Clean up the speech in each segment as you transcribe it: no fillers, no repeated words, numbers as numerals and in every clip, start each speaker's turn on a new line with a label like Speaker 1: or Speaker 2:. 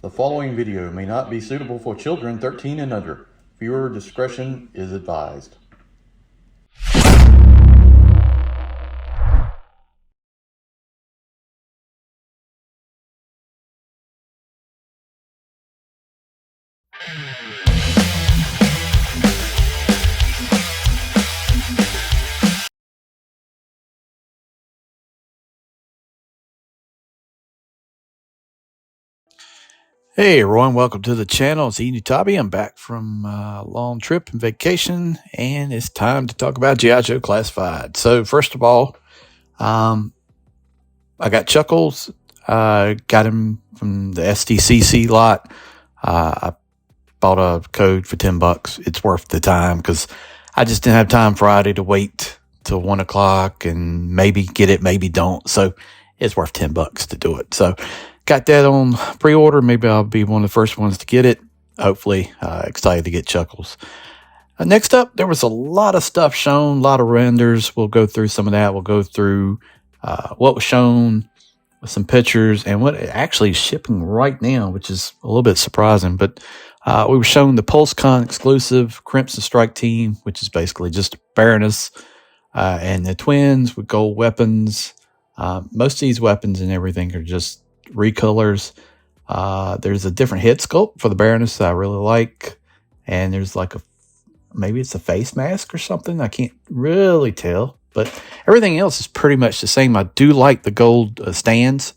Speaker 1: The following video may not be suitable for children 13 and under. Viewer discretion is advised.
Speaker 2: Hey everyone, welcome to the channel. It's Enewtabie. I'm back from a long trip and vacation, and it's time to talk about G.I. Joe Classified. So first of all, I got Chuckles. Got him from the SDCC lot. I bought a code for $10. It's worth the time because I just didn't have time Friday to wait till 1 o'clock and maybe get it, maybe don't. So it's worth $10 to do it. So got that on pre-order. Maybe I'll be one of the first ones to get it. Hopefully, excited to get Chuckles. Next up, there was a lot of stuff shown, a lot of renders. We'll go through some of that. We'll go through what was shown with some pictures and what actually is shipping right now, which is a little bit surprising. But we were shown the PulseCon exclusive Crimson Strike team, which is basically just Baroness and the twins with gold weapons. Most of these weapons and everything are just recolors. There's a different head sculpt for the Baroness that I really like, and there's like maybe it's a face mask or something. I can't really tell, but everything else is pretty much the same. I do like the gold stands,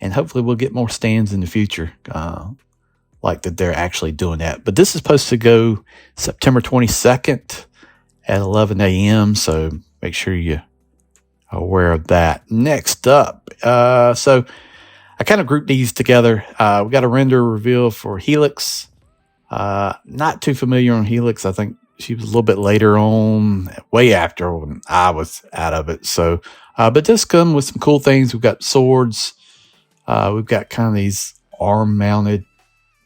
Speaker 2: and hopefully we'll get more stands in the future, like that they're actually doing that. But this is supposed to go September 22nd at 11 a.m., so make sure you're aware of that. Next up, so I kind of grouped these together. We got a render reveal for Helix. Not too familiar on Helix. I think she was a little bit later on, way after when I was out of it. So, but this come with some cool things. We've got swords. We've got kind of these arm-mounted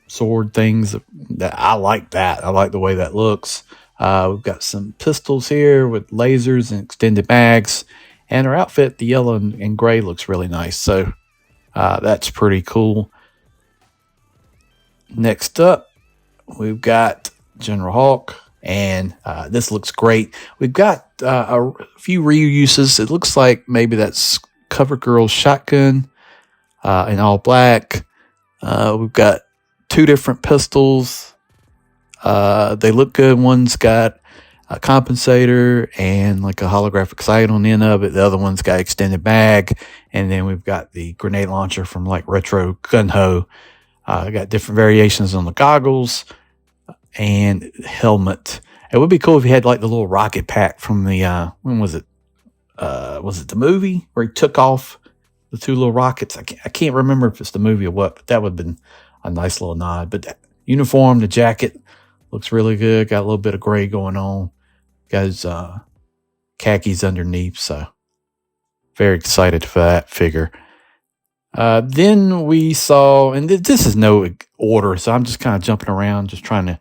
Speaker 2: sword things that I like. I like the way that looks. We've got some pistols here with lasers and extended mags. And her outfit, the yellow and gray, looks really nice. So that's pretty cool. Next up, we've got General Hawk, and this looks great. We've got a few reuses. It looks like maybe that's CoverGirl's shotgun in all black. We've got two different pistols. They look good. One's got a compensator and like a holographic sight on the end of it. The other one's got extended mag. And then we've got the grenade launcher from like Retro Gun-Ho. Got different variations on the goggles and helmet. It would be cool if you had like the little rocket pack from the, when was it? Was it the movie where he took off the two little rockets? I can't remember if it's the movie or what, but that would have been a nice little nod. But that uniform, the jacket looks really good. Got a little bit of gray going on. Got his khakis underneath, so very excited for that figure. Then we saw, and this is no order, so I'm just kind of jumping around, just trying to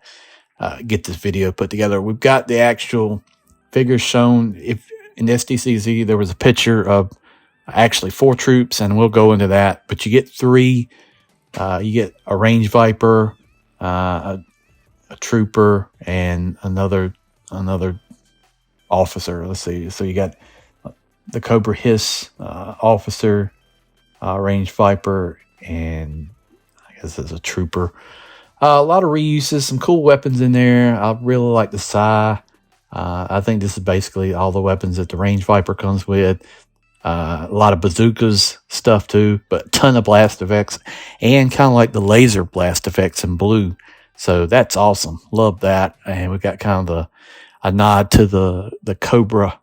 Speaker 2: get this video put together. We've got the actual figures shown. If in SDCC there was a picture of actually 4 troops, and we'll go into that. But you get 3. You get a range Viper, a trooper, and another officer. Let's see. So you got the Cobra Hiss officer, range Viper, and I guess it's a trooper. A lot of reuses, some cool weapons in there. I really like the Psy. I think this is basically all the weapons that the range Viper comes with. A lot of bazookas stuff too, but a ton of blast effects and kind of like the laser blast effects in blue. So that's awesome. Love that. And we got kind of a nod to the Cobra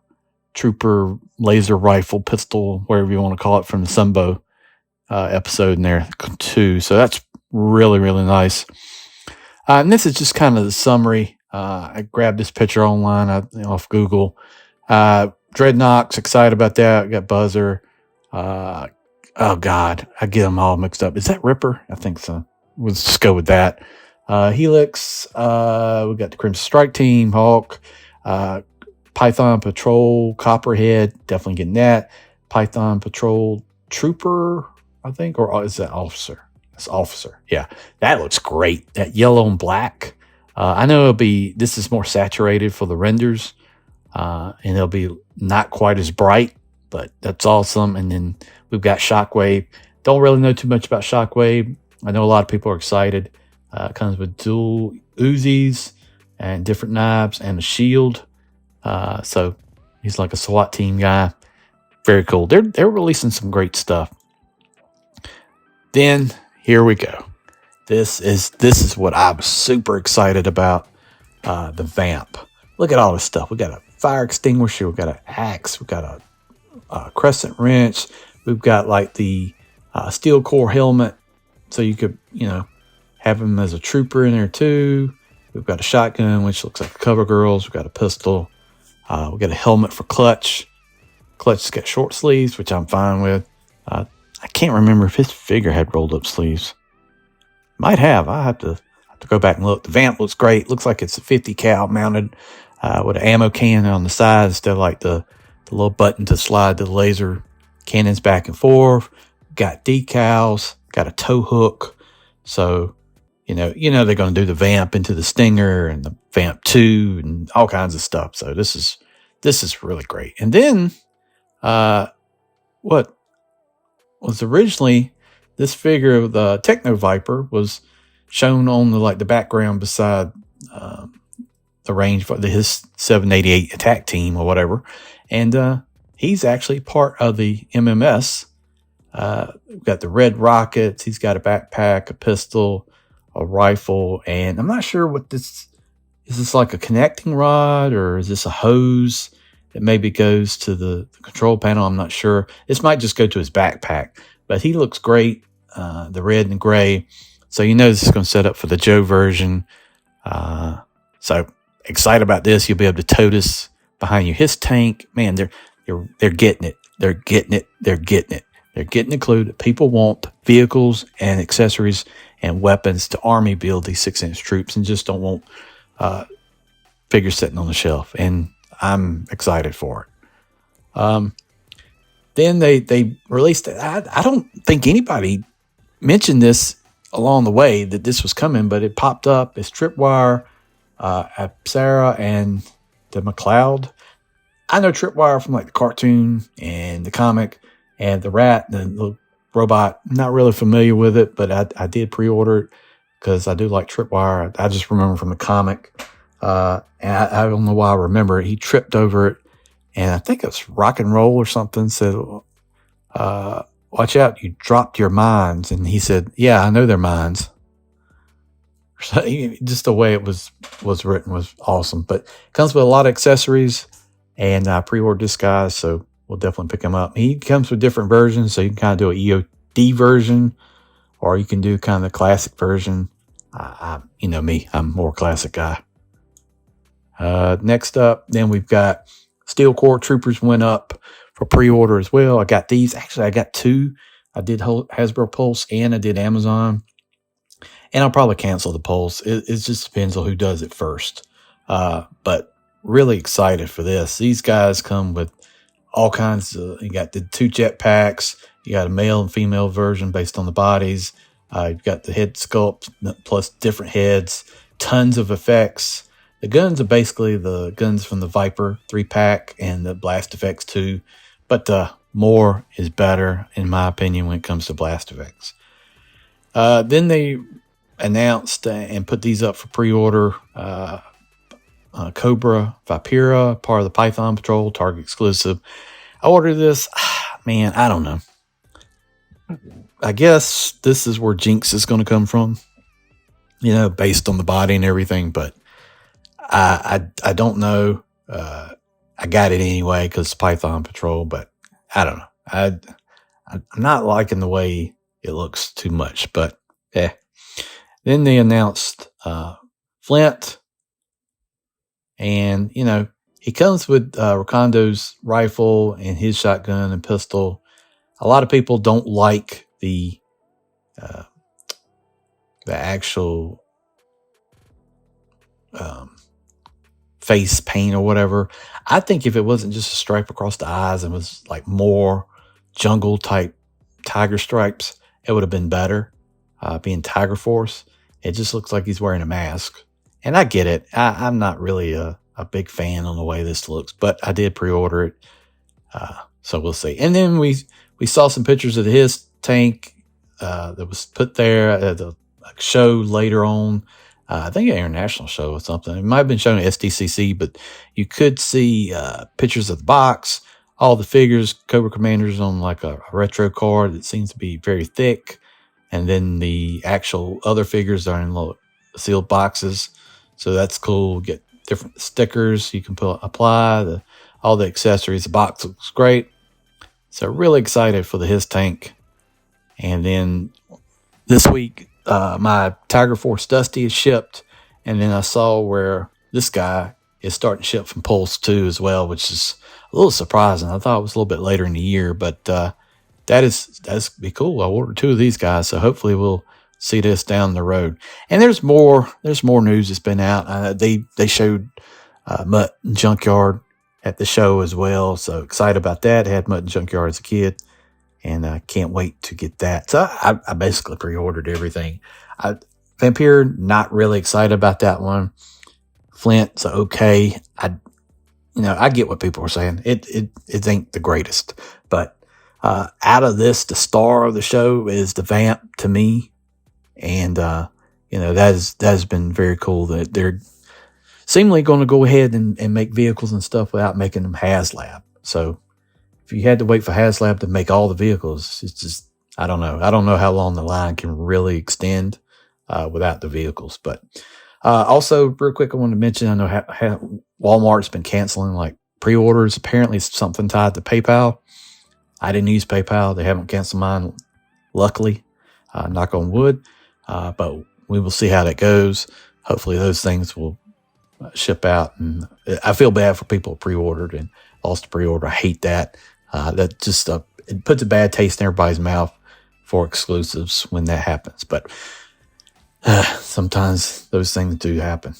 Speaker 2: Trooper laser rifle pistol, whatever you want to call it, from the Sunbow episode in there too. So that's really, really nice. And this is just kind of the summary. I grabbed this picture online off Google. Dreadnoks, excited about that. Got Buzzer. Oh God, I get them all mixed up. Is that Ripper? I think so. Let's just go with that. Helix. We got the Crimson Strike team, Hawk, Python Patrol, Copperhead. Definitely getting that. Python Patrol Trooper, I think, or is that Officer? That's officer. Yeah, that looks great. That yellow and black. I know this is more saturated for the renders, and it'll be not quite as bright, but that's awesome. And then we've got Shockwave. Don't really know too much about Shockwave. I know a lot of people are excited. It comes with dual Uzis and different knives and a shield. So he's like a SWAT team guy. Very cool. They're releasing some great stuff. Then here we go. This is what I was super excited about. The Vamp. Look at all this stuff. We got a fire extinguisher. We got an axe. We got a crescent wrench. We've got like the steel core helmet, so you could have him as a trooper in there too. We've got a shotgun, which looks like a cover girls. We've got a pistol. We got a helmet for Clutch. Clutch's got short sleeves, which I'm fine with. I can't remember if his figure had rolled up sleeves. Might have. I have to go back and look. The Vamp looks great. Looks like it's a 50 cal mounted with an ammo can on the side instead of like the little button to slide the laser cannons back and forth. Got decals. Got a tow hook. So you know they're going to do the Vamp into the Stinger and the Vamp 2 and all kinds of stuff. So this is really great. And then what was originally this figure of the Techno Viper was shown on the background beside the range for his 788 attack team or whatever, and he's actually part of the MMS. We've got the red rockets. He's got a backpack, a pistol, a rifle, and I'm not sure what this is. This like a connecting rod, or is this a hose that maybe goes to the control panel? I'm not sure. This might just go to his backpack, but he looks great. The red and gray. So this is going to set up for the Joe version. So excited about this. You'll be able to tow this behind his tank. Man, they're getting it. They're getting it. They're getting it. They're getting the clue that people want vehicles and accessories and weapons to army build these 6-inch troops and just don't want figures sitting on the shelf. And I'm excited for it. Then they released it. I don't think anybody mentioned this along the way that this was coming, but it popped up. It's Tripwire, Apsara, and the McLeod. I know Tripwire from like the cartoon and the comic, and the rat, the little robot. I'm not really familiar with it, but I did pre-order it because I do like Tripwire. I just remember from the comic, and I don't know why I remember it. He tripped over it, and I think it's Rock and Roll or something said, watch out, you dropped your mines. And he said, yeah, I know they're mines. So just the way it was written was awesome. But it comes with a lot of accessories, and I pre-ordered this guy, so we'll definitely pick him up. He comes with different versions, so you can kind of do an EOD version, or you can do kind of the classic version. You know me, I'm more classic guy. Next up, then we've got Steel Core Troopers went up for pre-order as well. I got these. Actually, I got two. I did Hasbro Pulse and I did Amazon. And I'll probably cancel the Pulse. It just depends on who does it first. But really excited for this. These guys come with all kinds of, you got the 2 jetpacks. You got a male and female version based on the bodies. You've got the head sculpt plus different heads. Tons of effects. The guns are basically the guns from the Viper 3-pack and the Blast Effects 2. But more is better, in my opinion, when it comes to blast effects. Then they announced and put these up for pre-order. Cobra Vipera, part of the Python Patrol, Target exclusive. I ordered this. Man, I don't know. I guess this is where Jinx is going to come from, based on the body and everything. But I don't know. I got it anyway because it's Python Patrol, but I don't know. I'm not liking the way it looks too much, but yeah. Then they announced Flint, and he comes with Rakondo's rifle and his shotgun and pistol. A lot of people don't like the actual face paint or whatever. I think if it wasn't just a stripe across the eyes and was like more jungle type tiger stripes, it would have been better. being Tiger Force. It just looks like he's wearing a mask. And I get it. I'm not really a big fan on the way this looks, but I did pre-order it. So we'll see. And then we saw some pictures of his tank that was put there at the show later on. I think an international show or something. It might have been shown at SDCC, but you could see pictures of the box, all the figures, Cobra Commanders on like a retro card that seems to be very thick. And then the actual other figures are in little sealed boxes. So that's cool. Get different stickers you can apply, all the accessories. The box looks great. So really excited for his tank. And then this week, my Tiger Force Dusty is shipped. And then I saw where this guy is starting to ship from Pulse too as well, which is a little surprising. I thought it was a little bit later in the year, but that's be cool. I ordered 2 of these guys, so hopefully we'll see this down the road. And there's more news that's been out. They showed Mutt and Junkyard at the show as well, so excited about that. I had Mutt and Junkyard as a kid, and I can't wait to get that. So I basically pre-ordered everything. Vampire, not really excited about that one. Flint's okay. I get what people are saying. It ain't the greatest, but out of this, the star of the show is the Vamp to me. And, that has been very cool that they're seemingly going to go ahead and make vehicles and stuff without making them haslab. So if you had to wait for haslab to make all the vehicles, it's just, I don't know. I don't know how long the line can really extend without the vehicles. But also, real quick, I want to mention, I know Walmart's been canceling like pre-orders. Apparently it's something tied to PayPal. I didn't use PayPal. They haven't canceled mine, luckily. Knock on wood. But we will see how that goes. Hopefully those things will ship out. And I feel bad for people who pre-ordered and lost a pre-order. I hate that. That just it puts a bad taste in everybody's mouth for exclusives when that happens. But sometimes those things do happen.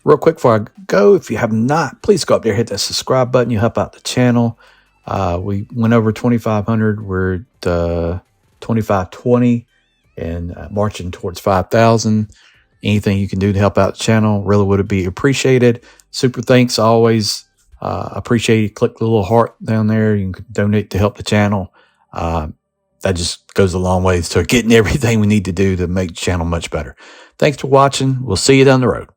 Speaker 2: Real quick before I go, if you have not, please go up there, hit that subscribe button. You help out the channel. We went over 2,500. We're at 2,520 and marching towards 5,000. Anything you can do to help out the channel really would be appreciated. Super thanks. Always appreciate it. Click the little heart down there. You can donate to help the channel. That just goes a long way to getting everything we need to do to make the channel much better. Thanks for watching. We'll see you down the road.